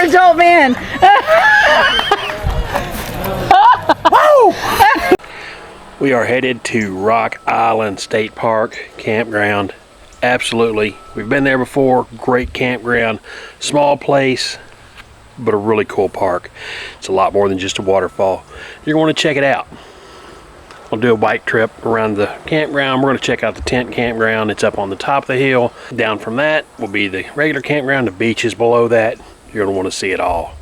adult man. We are headed to Rock Island State Park Campground. Absolutely. We've been there before. Great campground. Small place, but a really cool park. It's a lot more than just a waterfall. You're going to want to check it out. We'll do a bike trip around the campground. We're going to check out the tent campground. It's up on the top of the hill. Down from that will be the regular campground. The beach is below that. You're going to want to see it all.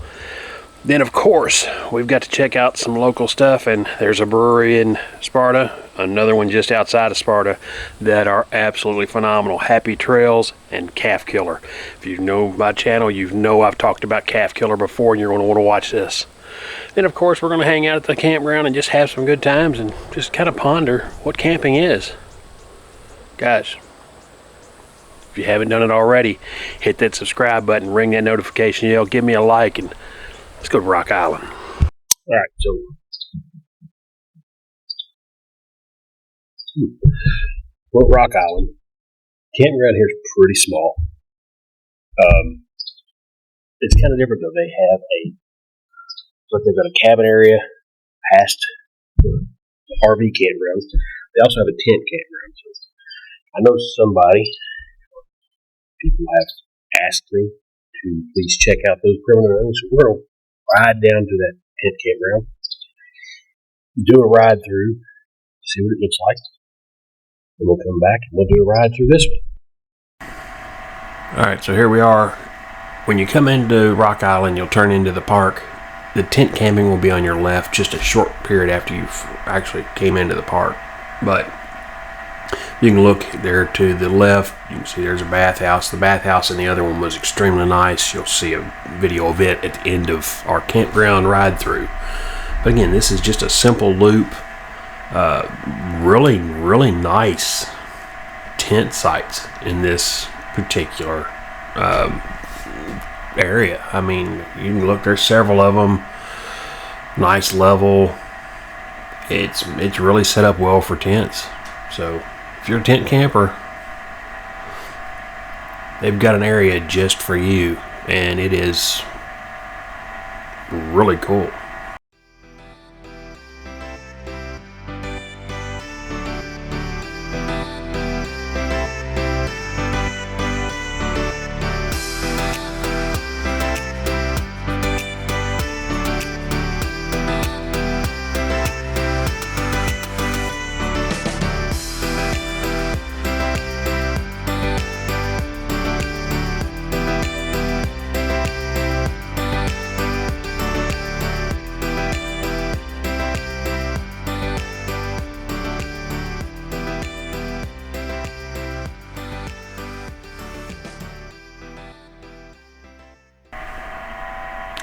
Then, of course, we've got to check out some local stuff, and there's a brewery in Sparta, another one just outside of Sparta, that are absolutely phenomenal. Happy Trails and Calf Killer. If you know my channel, you know I've talked about Calf Killer before, and you're going to want to watch this. Then, of course, we're going to hang out at the campground and just have some good times and just kind of ponder what camping is. Guys, if you haven't done it already, hit that subscribe button, ring that notification bell, give me a like, and let's go to Rock Island. All right, so we're at Rock Island. Campground here is pretty small. It's kind of different though. They have they've got a cabin area past the RV campground. They also have a tent campground. So I know people have asked me to please check out those perimeter rooms. So we're going to ride down to that tent campground, do a ride through, see what it looks like, and we'll come back and we'll do a ride through this one. Alright, so here we are. When you come into Rock Island, you'll turn into the park. The tent camping will be on your left just a short period after you've actually came into the park. But you can look there to the left. You can see there's a bathhouse. The bathhouse in the other one was extremely nice. You'll see a video of it at the end of our campground ride through. But again, this is just a simple loop. Really, really nice tent sites in this particular area. I mean, you can look, there's several of them. Nice level. It's really set up well for tents. So if you're a tent camper, they've got an area just for you, and it is really cool.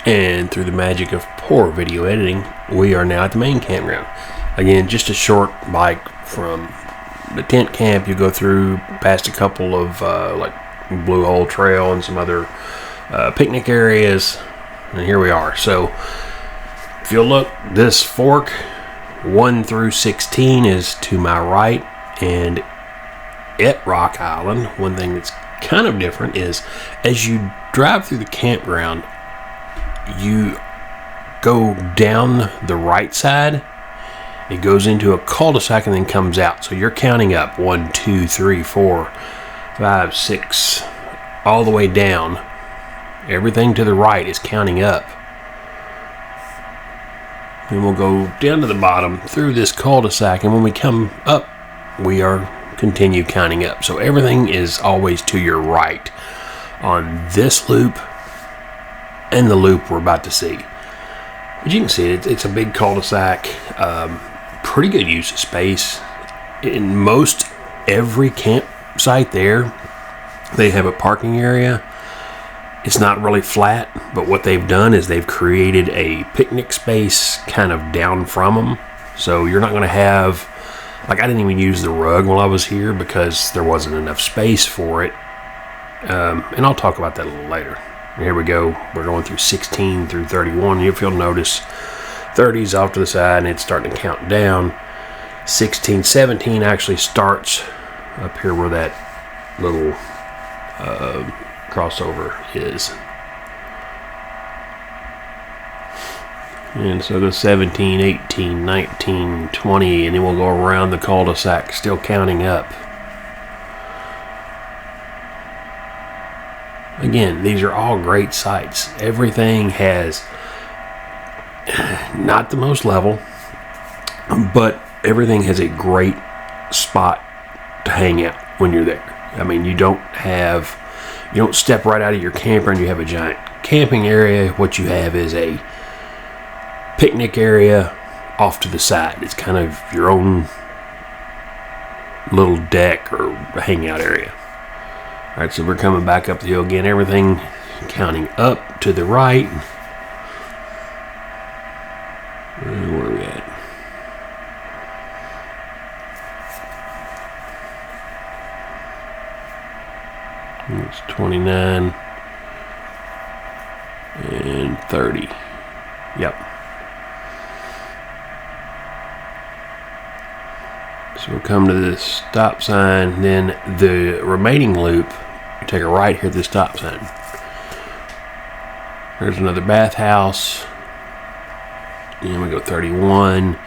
And through the magic of poor video editing, we are now at the main campground. Again, just a short bike from the tent camp. You go through past a couple of like Blue Hole Trail and some other picnic areas, and here we are. So if you'll look, this fork 1 through 16 is to my right, and at Rock Island, one thing that's kind of different is as you drive through the campground, you go down the right side, it goes into a cul-de-sac and then comes out. So you're counting up 1, 2, 3, 4, 5, 6, all the way down. Everything to the right is counting up. Then we'll go down to the bottom through this cul-de-sac, and when we come up, we are continue counting up. So everything is always to your right on this loop and the loop we're about to see. But you can see it's a big cul-de-sac, pretty good use of space. In most every campsite there, they have a parking area. It's not really flat, but what they've done is they've created a picnic space kind of down from them. So you're not going to have, like, I didn't even use the rug while I was here because there wasn't enough space for it. And I'll talk about that a little later. Here we go. We're going through 16 through 31. If you'll notice, 30's off to the side and it's starting to count down. 16, 17 actually starts up here where that little crossover is. And so go 17, 18, 19, 20, and then we'll go around the cul-de-sac, still counting up. Again, these are all great sites. Everything has not the most level, but everything has a great spot to hang out when you're there. I mean, you don't step right out of your camper and you have a giant camping area. What you have is a picnic area off to the side. It's kind of your own little deck or hangout area. All right, so we're coming back up the hill again. Everything counting up to the right. Where are we at? It's 29 and 30. Yep. So we'll come to this stop sign, then the remaining loop, you take a right here at the stop sign. There's another bathhouse. And we go 31.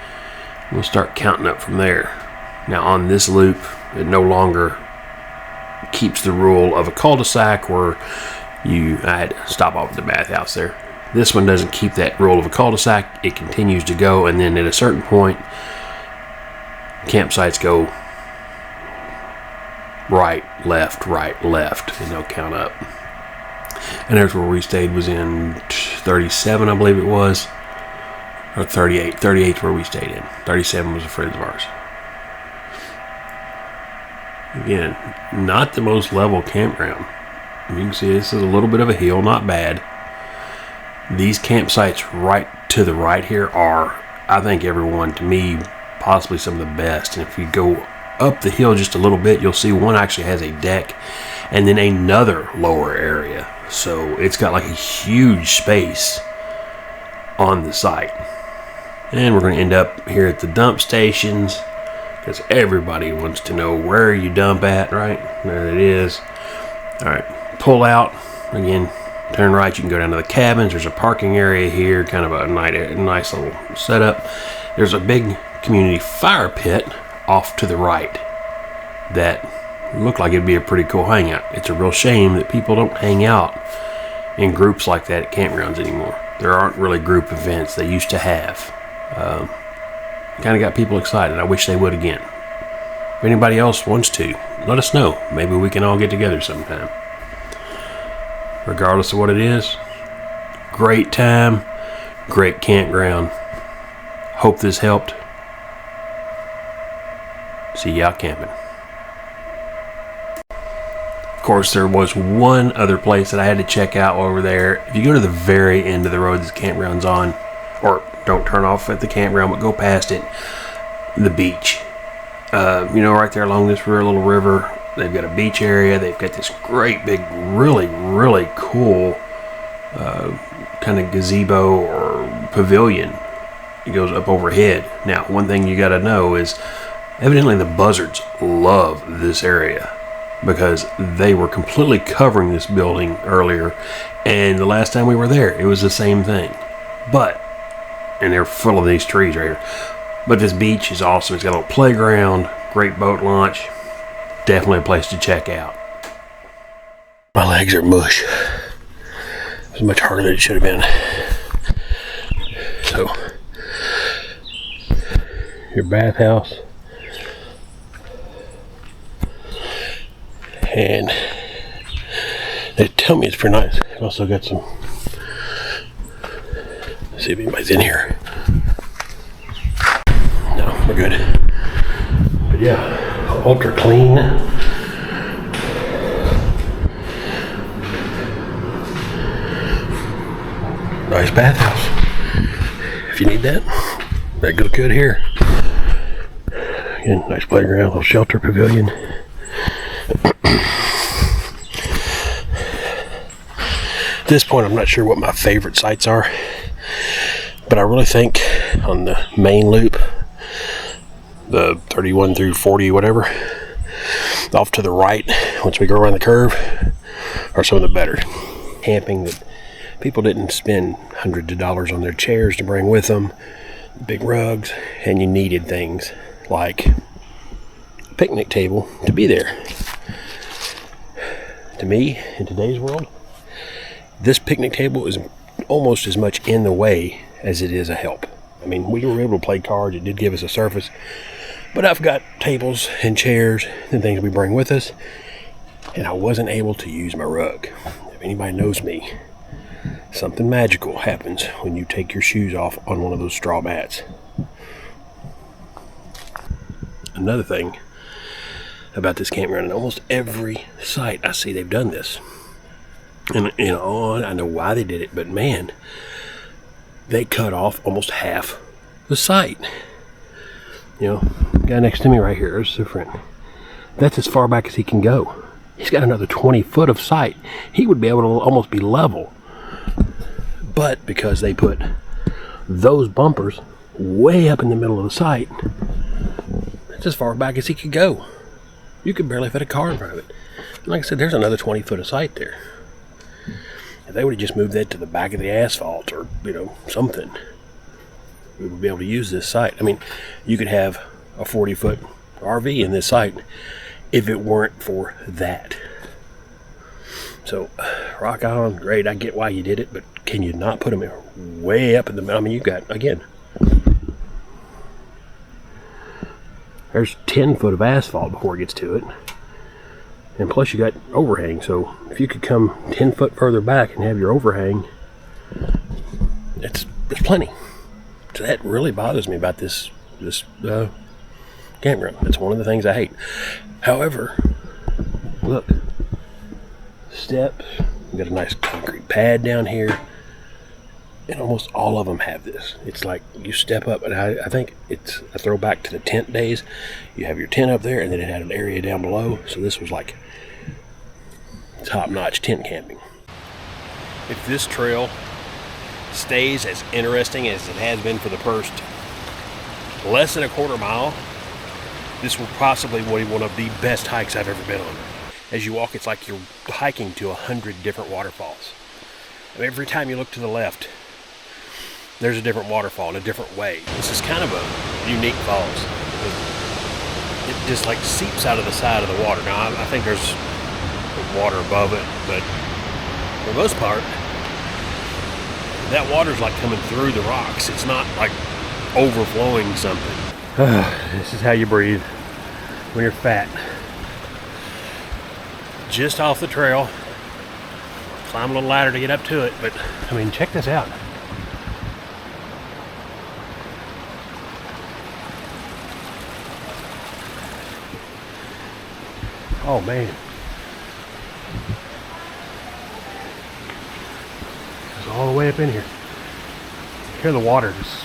We'll start counting up from there. Now on this loop, it no longer keeps the rule of a cul-de-sac where I had to stop off at the bathhouse there. This one doesn't keep that rule of a cul-de-sac. It continues to go, and then at a certain point, campsites go right, left, and they'll count up. And there's where we stayed, was in 37, I believe it was, or 38. 38 is where we stayed in. 37 was a friend of ours. Again, not the most level campground. You can see this is a little bit of a hill, not bad. These campsites right to the right here are, I think, everyone, to me, possibly some of the best. And if you go up the hill just a little bit, you'll see one actually has a deck and then another lower area. So it's got like a huge space on the site. And we're going to end up here at the dump stations, because everybody wants to know where you dump at, right? There it is. All right, pull out. Again, turn right, you can go down to the cabins. There's a parking area here, kind of a nice little setup. There's a big community fire pit off to the right that looked like it'd be a pretty cool hangout. It's a real shame that people don't hang out in groups like that at campgrounds anymore. There aren't really group events they used to have. Kind of got people excited. I wish they would again. If anybody else wants to, let us know. Maybe we can all get together sometime. Regardless of what it is, great time, great campground. Hope this helped. See you out camping. Of course, there was one other place that I had to check out while we were there. If you go to the very end of the road this campground's on, or don't turn off at the campground, but go past it, the beach. Right there along this little river, they've got a beach area. They've got this great big, really, really cool kind of gazebo or pavilion. It goes up overhead. Now, one thing you got to know is evidently the buzzards love this area, because they were completely covering this building earlier, and the last time we were there, it was the same thing. And they're full of these trees right here. But this beach is awesome. It's got a little playground, great boat launch. Definitely a place to check out. My legs are mush. It was much harder than it should have been. So, your bathhouse. And they tell me it's pretty nice. I've also got some, let's see if anybody's in here. No, we're good. But yeah, ultra clean. Nice bathhouse. If you need that, that goes good here. Again, nice playground, little shelter pavilion. At this point, I'm not sure what my favorite sites are, but I really think on the main loop, the 31 through 40, whatever, off to the right, once we go around the curve, are some of the better. Camping that People didn't spend hundreds of dollars on their chairs to bring with them, big rugs, and you needed things like a picnic table to be there. To me, in today's world, this picnic table is almost as much in the way as it is a help. I mean, we were able to play cards. It did give us a surface. But I've got tables and chairs and things we bring with us. And I wasn't able to use my rug. If anybody knows me, something magical happens when you take your shoes off on one of those straw mats. Another thing about this campground, and almost every site I see they've done this. And I know why they did it, but man, they cut off almost half the site. The guy next to me right here is different. That's as far back as he can go. He's got another 20 foot of site. He would be able to almost be level. But because they put those bumpers way up in the middle of the site, that's as far back as he could go. You could barely fit a car in front of it. And like I said, there's another 20 foot of site there. If they would have just moved that to the back of the asphalt or, something, we would be able to use this site. I mean, you could have a 40 foot RV in this site if it weren't for that. So, Rock Island, great. I get why you did it, but can you not put them way up in the middle? I mean, you've got, again, there's 10 foot of asphalt before it gets to it. And plus you got overhang, so if you could come 10 foot further back and have your overhang, there's plenty. So that really bothers me about this campground. That's one of the things I hate. However, look, steps, we got a nice concrete pad down here, and almost all of them have this. It's like you step up, and I think it's a throwback to the tent days. You have your tent up there, and then it had an area down below, so this was like top-notch tent camping. If this trail stays as interesting as it has been for the first less than a quarter mile, this will possibly be one of the best hikes I've ever been on. As you walk, it's like you're hiking to 100 different waterfalls. And every time you look to the left, there's a different waterfall in a different way. This is kind of a unique falls. It just like seeps out of the side of the water. Now, I think there's water above it, but for the most part, that water's like coming through the rocks. It's not like overflowing something. This is how you breathe when you're fat. Just off the trail. Climb a little ladder to get up to it, but I mean, check this out. Oh man. It's all the way up in here. Hear the water just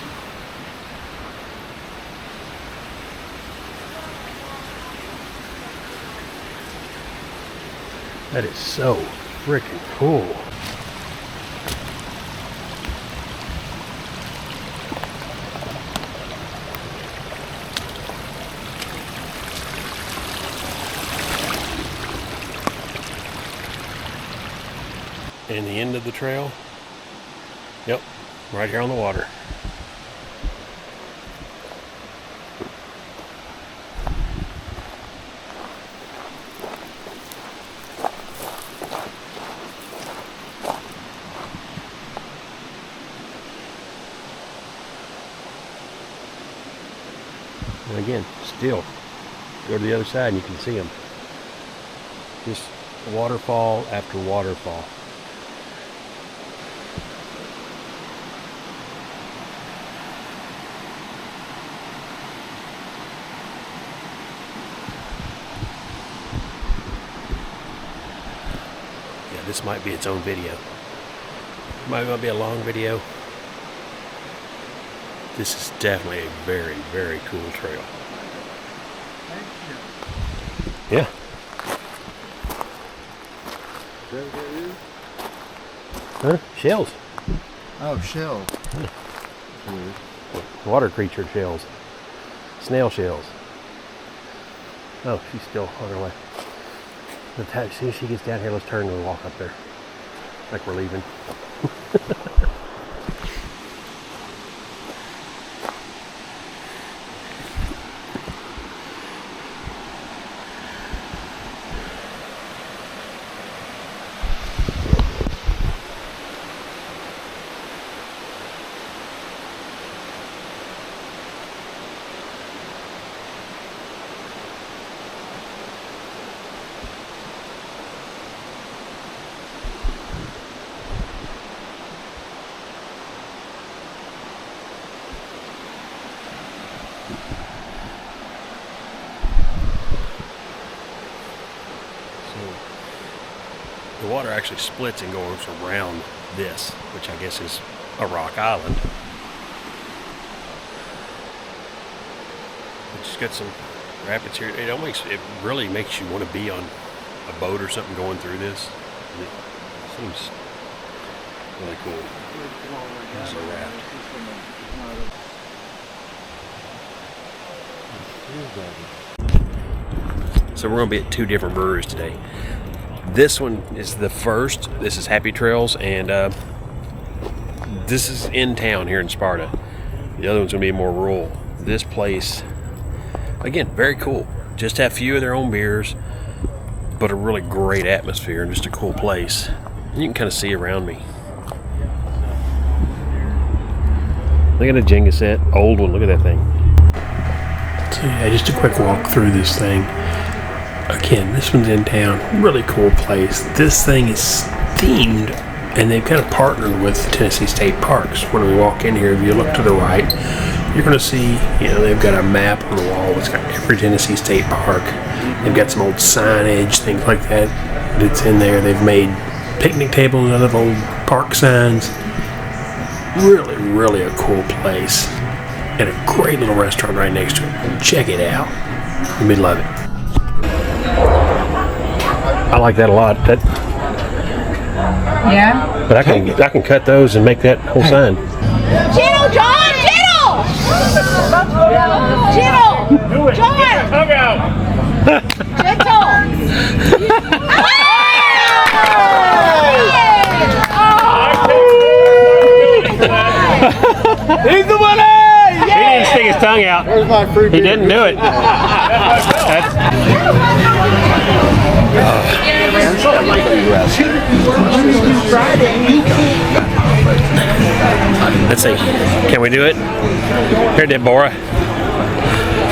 that is so freaking cool. And the end of the trail, yep, right here on the water. And again, still, go to the other side and you can see them. Just waterfall after waterfall. Yeah, this might be its own video. Might not be a long video. This is definitely a very, very cool trail. Thank you. Yeah. Is that what it is? Huh? Shells. Oh, shells. Water creature shells. Snail shells. Oh, she's still on her way. See if she gets down here. Let's turn and walk up there. like we're leaving. The water actually splits and goes around this, which I guess is a rock island. It's just got some rapids here. It really makes you want to be on a boat or something going through this. It seems really cool. It's a raft. So we're going to be at two different breweries today. This one is the first. This is Happy Trails, and this is in town here in Sparta. The other one's going to be more rural. This place, again, very cool. Just have a few of their own beers, but a really great atmosphere and just a cool place. And you can kind of see around me. Look at a Jenga set, old one. Look at that thing. So yeah, just a quick walk through this thing. Again, this one's in town. Really cool place. This thing is themed, and they've kind of partnered with Tennessee State Parks. When we walk in here, if you look to the right, you're going to see, they've got a map on the wall. It's got every Tennessee State Park. They've got some old signage, things like that that's in there. They've made picnic tables out of old park signs. Really, really a cool place. And a great little restaurant right next to it. Check it out. You may love it. I like that a lot. Yeah. But I can cut those and make that whole sign. Gentle, John! Gentle! Gentle! John! Gentle! He's the winner! He didn't stick his tongue out. Where's my free beer? He didn't do it. Let's see. Can we do it? Here, Deborah.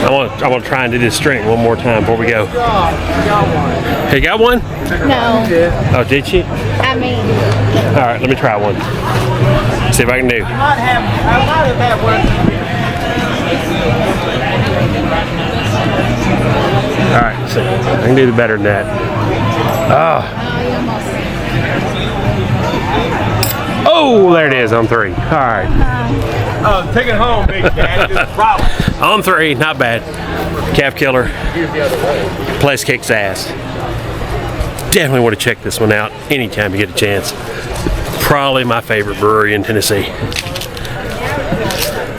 I want to try and do this string one more time before we go. Hey, you got one? No. Oh, did she? I mean. All right, let me try one. See if I can do. I might have had one. All right, so I can do better than that. Oh, there it is on three. All right. Take it home, big cat. It's a problem. On three, not bad. Calf killer. Place kicks ass. Definitely want to check this one out anytime you get a chance. Probably my favorite brewery in Tennessee.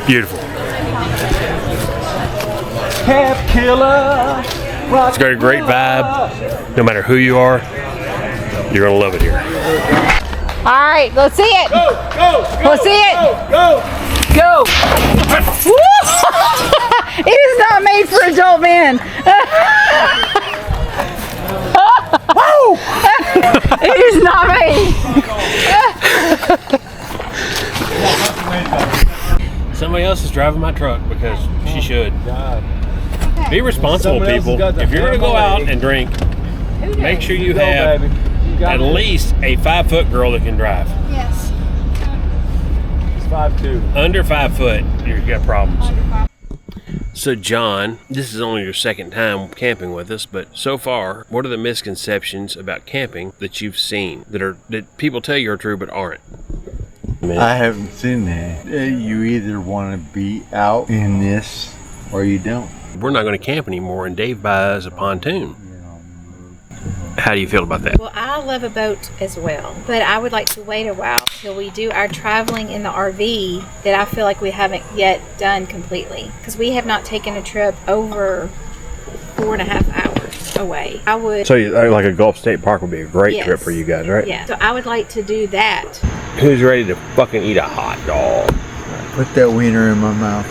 Beautiful. Calf killer. It's got a great vibe. No matter who you are, you're gonna love it here. All right, let's see it. Go, go, go. Let's see it. Go, Go. It is not made for adult men. Woo! It is not made. Somebody else is driving my truck because she should. Be responsible, people. If you're gonna go out and drink, make sure you have at least a 5-foot girl that can drive. Yes. It's 5'2". Under 5 foot, you've got problems. So John, this is only your second time camping with us, but so far, what are the misconceptions about camping that you've seen that people tell you are true but aren't? I haven't seen that. You either want to be out in this or you don't. We're not going to camp anymore, and Dave buys a pontoon. How do you feel about that? Well, I love a boat as well, but I would like to wait a while till we do our traveling in the RV that I feel like we haven't yet done completely, because we have not taken a trip over 4.5 hours. away. I would. So like a Gulf State Park would be a great Yes. trip for you guys, right? Yeah. So I would like to do that. Who's ready to fucking eat a hot dog? Put that wiener in my mouth.